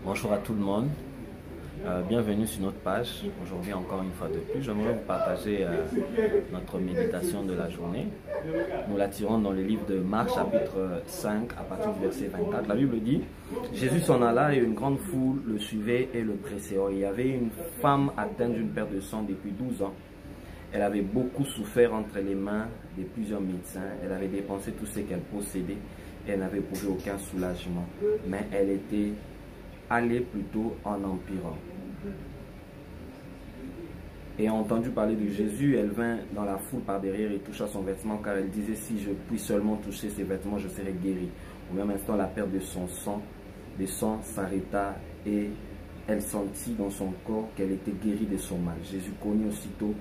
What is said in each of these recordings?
Bonjour à tout le monde, bienvenue sur notre page. Aujourd'hui encore une fois de plus, j'aimerais vous partager notre méditation de la journée. Nous la tirons dans le livre de Marc chapitre 5 à partir du verset 24. La Bible dit: Jésus s'en alla et une grande foule le suivait et le pressait. Il y avait une femme atteinte d'une perte de sang depuis 12 ans. Elle avait beaucoup souffert entre les mains de plusieurs médecins. Elle avait dépensé tout ce qu'elle possédait et elle n'avait éprouvé aucun soulagement. Mais elle était allée plutôt en empirant. Ayant entendu parler de Jésus, elle vint dans la foule par derrière et toucha son vêtement, car elle disait: si je puis seulement toucher ses vêtements, je serai guérie. Au même instant, la perte de son sang, s'arrêta et elle sentit dans son corps qu'elle était guérie de son mal. Jésus connut aussitôt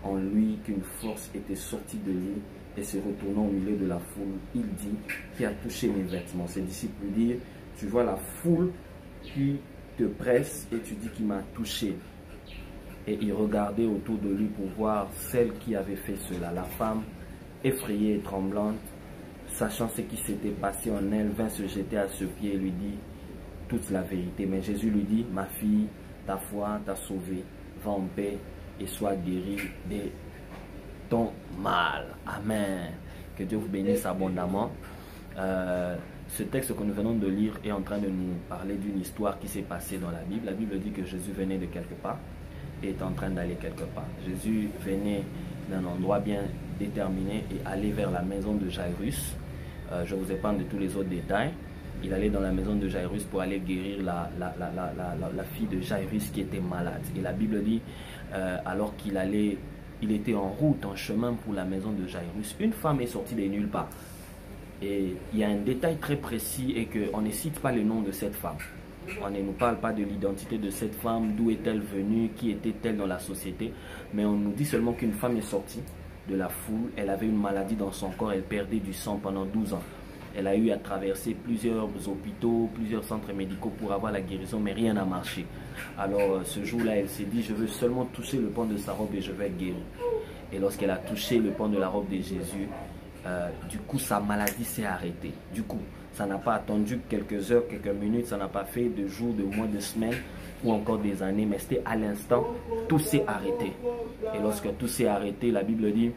en lui qu'une force était sortie de lui, et se retournant au milieu de la foule, il dit: qui a touché mes vêtements? Ses disciples lui dirent: tu vois la foule qui te presse et tu dis qu'il m'a touché. Et il regardait autour de lui pour voir celle qui avait fait cela. La femme, effrayée et tremblante, sachant ce qui s'était passé en elle, vint se jeter à ses pieds et lui dit toute la vérité. Mais Jésus lui dit: ma fille, ta foi t'a sauvée, va en paix et sois guérie de ton mal. Amen. Que Dieu vous bénisse abondamment. Ce texte que nous venons de lire est en train de nous parler d'une histoire qui s'est passée dans la Bible. La Bible dit que Jésus venait de quelque part et est en train d'aller quelque part. Jésus venait d'un endroit bien déterminé et allait vers la maison de Jairus. Je vous épargne de tous les autres détails. Il allait dans la maison de Jairus pour aller guérir la fille de Jairus qui était malade. Et la Bible dit, alors qu'il allait, il était en route, en chemin pour la maison de Jairus, une femme est sortie de nulle part. Et il y a un détail très précis et qu'on ne cite pas le nom de cette femme. On ne nous parle pas de l'identité de cette femme, d'où est-elle venue, qui était-elle dans la société. Mais on nous dit seulement qu'une femme est sortie de la foule. Elle avait une maladie dans son corps, elle perdait du sang pendant 12 ans. Elle a eu à traverser plusieurs hôpitaux, plusieurs centres médicaux pour avoir la guérison, mais rien n'a marché. Alors ce jour-là, elle s'est dit: je veux seulement toucher le pan de sa robe et je vais être guérie. Et lorsqu'elle a touché le pan de la robe de Jésus, du coup sa maladie s'est arrêtée. Du coup, ça n'a pas attendu quelques heures, quelques minutes, ça n'a pas fait de jours, de mois, de semaines ou encore des années, mais c'était à l'instant, tout s'est arrêté. Et lorsque tout s'est arrêté, la Bible dit,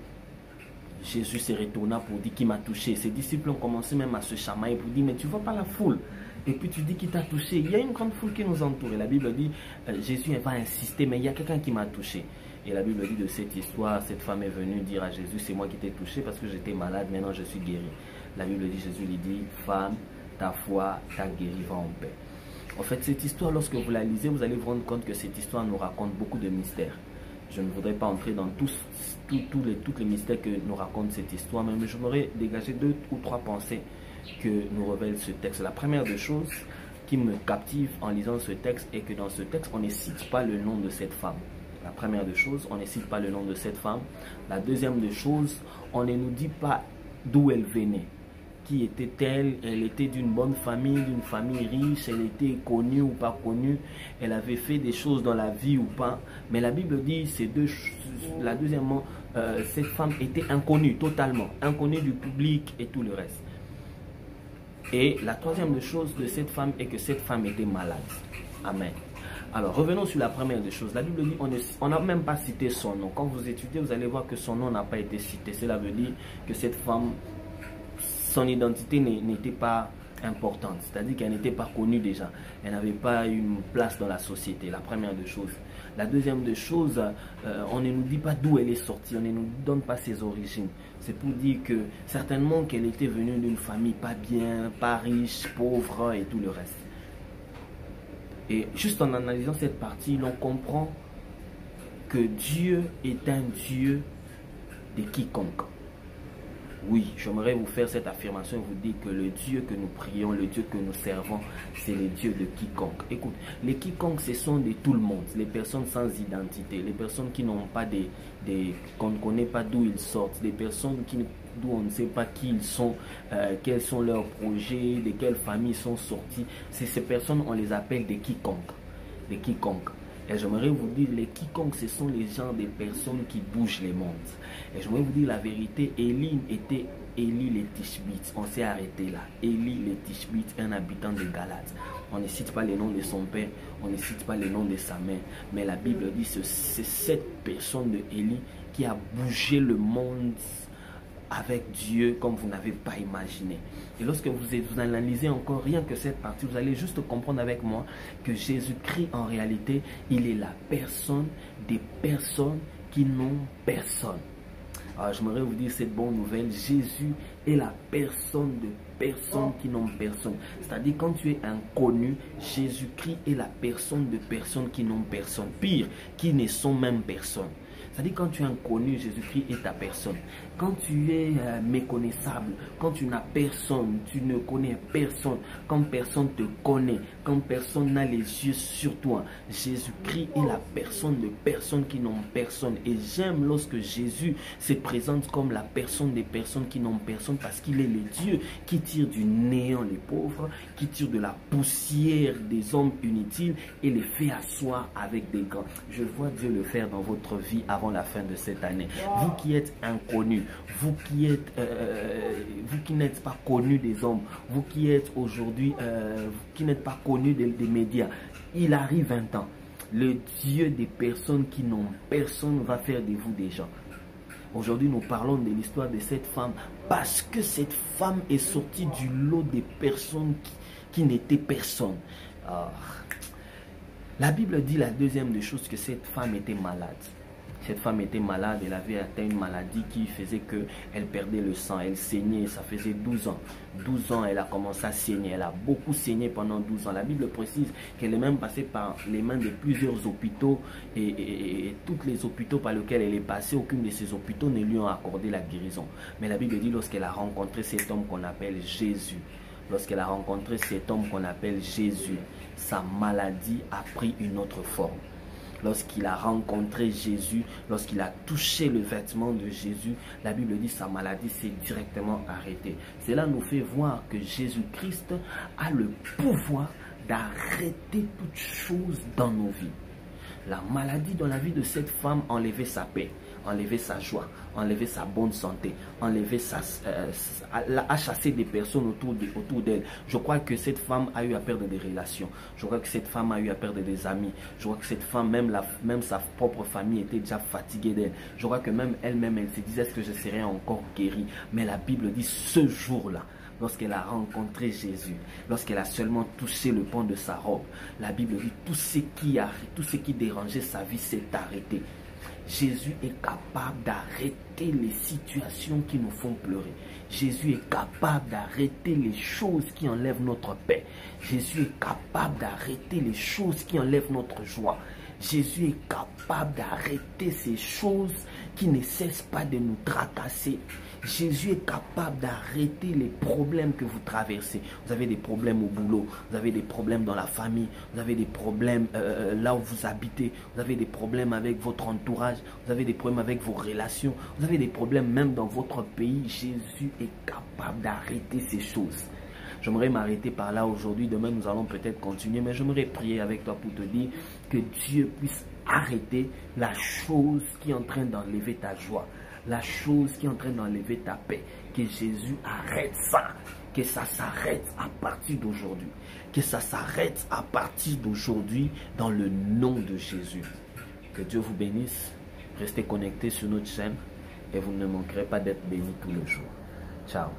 Jésus se retourna pour dire qu'il m'a touché. Ses disciples ont commencé même à se chamailler pour dire: mais tu vois pas la foule? Et puis tu dis qu'il t'a touché. Il y a une grande foule qui nous entoure. Et la Bible dit, Jésus va insister, mais il y a quelqu'un qui m'a touché. Et la Bible dit de cette histoire, cette femme est venue dire à Jésus: c'est moi qui t'ai touché parce que j'étais malade, maintenant je suis guéri. La Bible dit, Jésus lui dit: femme, ta foi t'a guéri, va en paix. En fait, cette histoire, lorsque vous la lisez, vous allez vous rendre compte que cette histoire nous raconte beaucoup de mystères. Je ne voudrais pas entrer dans tous les mystères que nous raconte cette histoire, mais je m'aurais dégagé 2 ou 3 pensées que nous révèle ce texte. La première des choses qui me captive en lisant ce texte est que dans ce texte, on ne cite pas le nom de cette femme. La première des choses, on ne cite pas le nom de cette femme. La deuxième des choses, on ne nous dit pas d'où elle venait. Qui était-elle? Elle était d'une bonne famille, d'une famille riche, elle était connue ou pas connue, elle avait fait des choses dans la vie ou pas. Mais la Bible dit, deuxièmement, cette femme était inconnue, totalement, inconnue du public et tout le reste. Et la troisième des choses de cette femme est que cette femme était malade. Amen. Alors, revenons sur la première des choses. La Bible dit, on n'a même pas cité son nom. Quand vous étudiez, vous allez voir que son nom n'a pas été cité. Cela veut dire que cette femme, son identité n'était pas importante. C'est-à-dire qu'elle n'était pas connue déjà. Elle n'avait pas une place dans la société. La première des choses. La deuxième des choses, on ne nous dit pas d'où elle est sortie. On ne nous donne pas ses origines. C'est pour dire que certainement qu'elle était venue d'une famille pas bien, pas riche, pauvre et tout le reste. Et juste en analysant cette partie, l'on comprend que Dieu est un Dieu de quiconque. Oui, j'aimerais vous faire cette affirmation et vous dire que le Dieu que nous prions, le Dieu que nous servons, c'est le Dieu de quiconque. Écoute, les quiconques, ce sont de tout le monde, les personnes sans identité, les personnes qui n'ont pas qu'on ne connaît pas d'où ils sortent, des personnes d'où on ne sait pas qui ils sont, quels sont leurs projets, de quelle famille ils sont sortis. Ces personnes, on les appelle des quiconques. Des quiconques. Et j'aimerais vous dire, les quiconques, ce sont les gens des personnes qui bougent les mondes. Et j'aimerais vous dire la vérité, Élie était Élie les Tishbites. On s'est arrêté là. Élie les Tishbites, un habitant de Galate. On ne cite pas les noms de son père, on ne cite pas les noms de sa mère. Mais la Bible dit que c'est cette personne de Élie qui a bougé le monde avec Dieu comme vous n'avez pas imaginé. Et lorsque vous analysez encore rien que cette partie, vous allez juste comprendre avec moi que Jésus-Christ en réalité, il est la personne des personnes qui n'ont personne. Alors, j'aimerais vous dire cette bonne nouvelle. Jésus est la personne de personnes qui n'ont personne. C'est-à-dire, quand tu es inconnu, Jésus-Christ est la personne de personnes qui n'ont personne. Pire, qui ne sont même personne. C'est-à-dire, quand tu es inconnu, Jésus-Christ est ta personne. Quand tu es méconnaissable, quand tu n'as personne, tu ne connais personne, quand personne te connaît, quand personne n'a les yeux sur toi, Jésus-Christ est la personne de personnes qui n'ont personne. Et j'aime lorsque Jésus se présente comme la personne des personnes qui n'ont personne, parce qu'il est le Dieu qui tire du néant les pauvres, qui tire de la poussière des hommes inutiles et les fait asseoir avec des grands. Je vois Dieu le faire dans votre vie avant la fin de cette année. Vous qui êtes inconnus, vous qui n'êtes pas connus des hommes, vous qui êtes aujourd'hui, qui n'êtes pas connus des médias, il arrive un temps, le Dieu des personnes qui n'ont personne va faire de vous des gens. Aujourd'hui, nous parlons de l'histoire de cette femme parce que cette femme est sortie du lot des personnes qui n'étaient personne. La Bible dit la deuxième des choses, que cette femme était malade. Cette femme était malade, elle avait atteint une maladie qui faisait qu'elle perdait le sang, elle saignait, ça faisait 12 ans. 12 ans, elle a commencé à saigner, elle a beaucoup saigné pendant 12 ans. La Bible précise qu'elle est même passée par les mains de plusieurs hôpitaux et tous les hôpitaux par lesquels elle est passée, aucun de ces hôpitaux ne lui ont accordé la guérison. Mais la Bible dit lorsqu'elle a rencontré cet homme qu'on appelle Jésus, lorsqu'elle a rencontré cet homme qu'on appelle Jésus, sa maladie a pris une autre forme. Lorsqu'il a rencontré Jésus, lorsqu'il a touché le vêtement de Jésus, la Bible dit que sa maladie s'est directement arrêtée. Cela nous fait voir que Jésus-Christ a le pouvoir d'arrêter toutes choses dans nos vies. La maladie dans la vie de cette femme enlevait sa paix, enlever sa joie, enlever sa bonne santé, enlever a chassé des personnes autour d'elle. Je crois que cette femme a eu à perdre des relations. Je crois que cette femme a eu à perdre des amis. Je crois que cette femme, même sa propre famille était déjà fatiguée d'elle. Je crois que même elle-même, elle se disait, est-ce que je serais encore guérie? Mais la Bible dit, ce jour-là, lorsqu'elle a rencontré Jésus, lorsqu'elle a seulement touché le pan de sa robe, la Bible dit, tout ce qui dérangeait sa vie s'est arrêté. Jésus est capable d'arrêter les situations qui nous font pleurer. Jésus est capable d'arrêter les choses qui enlèvent notre paix. Jésus est capable d'arrêter les choses qui enlèvent notre joie. Jésus est capable d'arrêter ces choses qui ne cessent pas de nous tracasser. Jésus est capable d'arrêter les problèmes que vous traversez. Vous avez des problèmes au boulot, vous avez des problèmes dans la famille, vous avez des problèmes là où vous habitez, vous avez des problèmes avec votre entourage, vous avez des problèmes avec vos relations, vous avez des problèmes même dans votre pays. Jésus est capable d'arrêter ces choses. J'aimerais m'arrêter par là aujourd'hui. Demain, nous allons peut-être continuer, mais j'aimerais prier avec toi pour te dire que Dieu puisse arrêter la chose qui est en train d'enlever ta joie, la chose qui est en train d'enlever ta paix. Que Jésus arrête ça, que ça s'arrête à partir d'aujourd'hui, que ça s'arrête à partir d'aujourd'hui dans le nom de Jésus. Que Dieu vous bénisse. Restez connectés sur notre chaîne et vous ne manquerez pas d'être bénis tous les jours. Ciao.